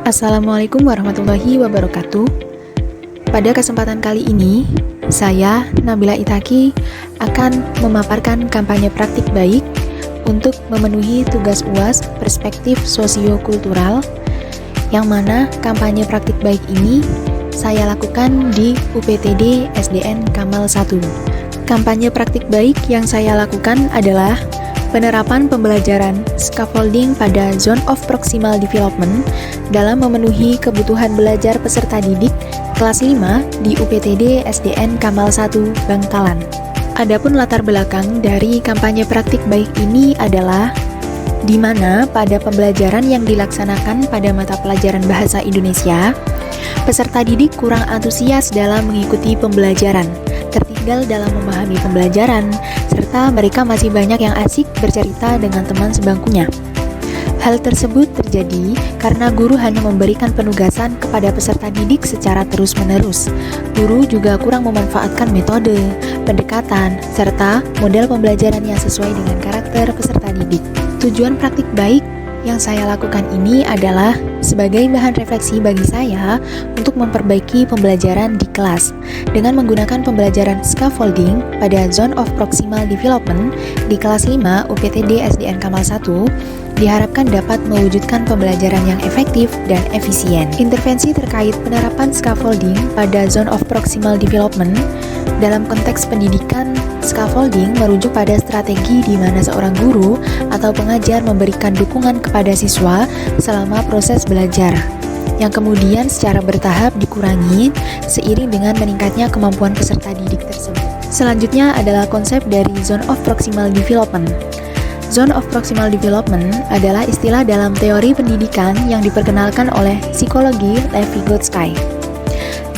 Assalamualaikum warahmatullahi wabarakatuh. Pada kesempatan kali ini, saya, Nabila Ithaqi, akan memaparkan kampanye praktik baik untuk memenuhi tugas UAS Perspektif Sosiokultural, yang mana kampanye praktik baik ini saya lakukan di UPTD SDN Kamal 1. Kampanye praktik baik yang saya lakukan adalah penerapan pembelajaran scaffolding pada Zone of Proximal Development dalam memenuhi kebutuhan belajar peserta didik kelas 5 di UPTD SDN Kamal 1 Bangkalan. Adapun latar belakang dari kampanye praktik baik ini adalah di mana pada pembelajaran yang dilaksanakan pada mata pelajaran Bahasa Indonesia, peserta didik kurang antusias dalam mengikuti pembelajaran, tertinggal dalam memahami pembelajaran, serta mereka masih banyak yang asik bercerita dengan teman sebangkunya. Hal tersebut terjadi karena guru hanya memberikan penugasan kepada peserta didik secara terus-menerus. Guru juga kurang memanfaatkan metode, pendekatan, serta model pembelajaran yang sesuai dengan karakter peserta didik. Tujuan praktik baik yang saya lakukan ini adalah sebagai bahan refleksi bagi saya untuk memperbaiki pembelajaran di kelas dengan menggunakan pembelajaran scaffolding pada Zone of Proximal Development di kelas 5 UPTD SDN Kamal 1 diharapkan dapat mewujudkan pembelajaran yang efektif dan efisien. Intervensi terkait penerapan scaffolding pada Zone of Proximal Development dalam konteks pendidikan, scaffolding merujuk pada strategi di mana seorang guru atau pengajar memberikan dukungan kepada siswa selama proses belajar, yang kemudian secara bertahap dikurangi seiring dengan meningkatnya kemampuan peserta didik tersebut. Selanjutnya adalah konsep dari Zone of Proximal Development. Zone of Proximal Development adalah istilah dalam teori pendidikan yang diperkenalkan oleh psikologi Levi-Gotsky.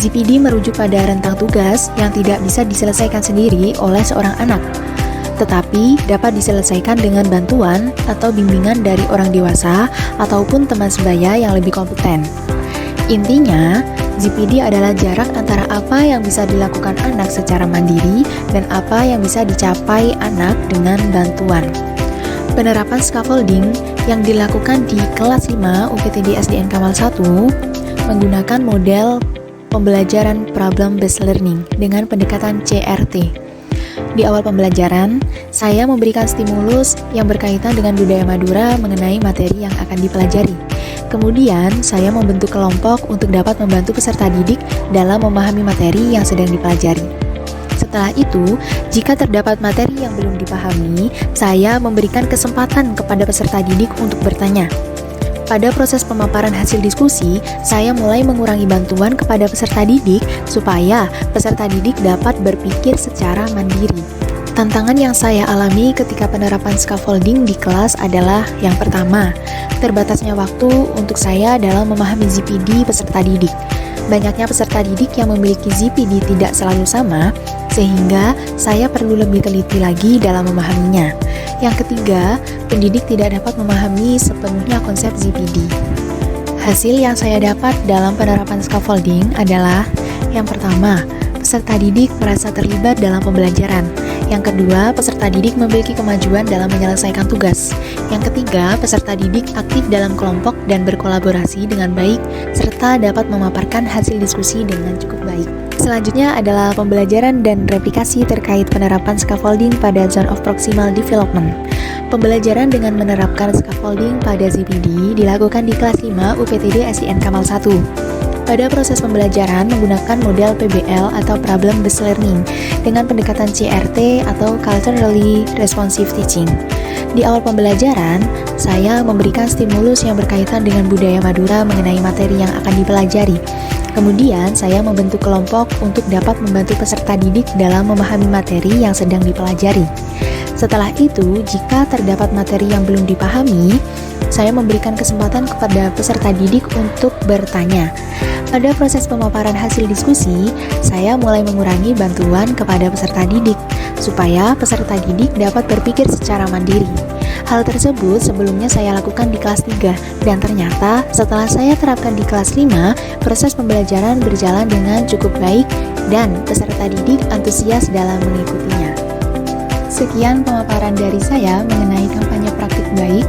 ZPD merujuk pada rentang tugas yang tidak bisa diselesaikan sendiri oleh seorang anak, tetapi dapat diselesaikan dengan bantuan atau bimbingan dari orang dewasa ataupun teman sebaya yang lebih kompeten. Intinya, ZPD adalah jarak antara apa yang bisa dilakukan anak secara mandiri dan apa yang bisa dicapai anak dengan bantuan. Penerapan scaffolding yang dilakukan di kelas 5 UPTD SDN Kamal 1 menggunakan model pembelajaran Problem Based Learning dengan pendekatan CRT. Di awal pembelajaran, saya memberikan stimulus yang berkaitan dengan budaya Madura mengenai materi yang akan dipelajari. Kemudian, saya membentuk kelompok untuk dapat membantu peserta didik dalam memahami materi yang sedang dipelajari. Setelah itu, jika terdapat materi yang belum dipahami, saya memberikan kesempatan kepada peserta didik untuk bertanya. Pada proses pemaparan hasil diskusi, saya mulai mengurangi bantuan kepada peserta didik supaya peserta didik dapat berpikir secara mandiri. Tantangan yang saya alami ketika penerapan scaffolding di kelas adalah yang pertama, terbatasnya waktu untuk saya dalam memahami ZPD peserta didik. Banyaknya peserta didik yang memiliki ZPD tidak selalu sama, sehingga saya perlu lebih teliti lagi dalam memahaminya. Yang ketiga, pendidik tidak dapat memahami sepenuhnya konsep ZPD. Hasil yang saya dapat dalam penerapan scaffolding adalah yang pertama, peserta didik merasa terlibat dalam pembelajaran. Yang kedua, peserta didik memiliki kemajuan dalam menyelesaikan tugas. Yang ketiga, peserta didik aktif dalam kelompok dan berkolaborasi dengan baik, serta dapat memaparkan hasil diskusi dengan cukup baik. Selanjutnya adalah pembelajaran dan replikasi terkait penerapan scaffolding pada Zone of Proximal Development. Pembelajaran dengan menerapkan scaffolding pada ZPD dilakukan di kelas 5 UPTD SDN Kamal 1. Pada proses pembelajaran menggunakan model PBL atau Problem Based Learning dengan pendekatan CRT atau Culturally Responsive Teaching. Di awal pembelajaran, saya memberikan stimulus yang berkaitan dengan budaya Madura mengenai materi yang akan dipelajari. Kemudian, saya membentuk kelompok untuk dapat membantu peserta didik dalam memahami materi yang sedang dipelajari. Setelah itu, jika terdapat materi yang belum dipahami, saya memberikan kesempatan kepada peserta didik untuk bertanya. Pada proses pemaparan hasil diskusi, saya mulai mengurangi bantuan kepada peserta didik, supaya peserta didik dapat berpikir secara mandiri. Hal tersebut sebelumnya saya lakukan di kelas 3, dan ternyata setelah saya terapkan di kelas 5, proses pembelajaran berjalan dengan cukup baik, dan peserta didik antusias dalam mengikutinya. Sekian pemaparan dari saya mengenai kampanye praktik baik.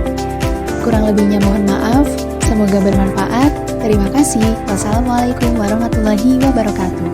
Kurang lebihnya mohon maaf, semoga bermanfaat. Terima kasih. Wassalamualaikum warahmatullahi wabarakatuh.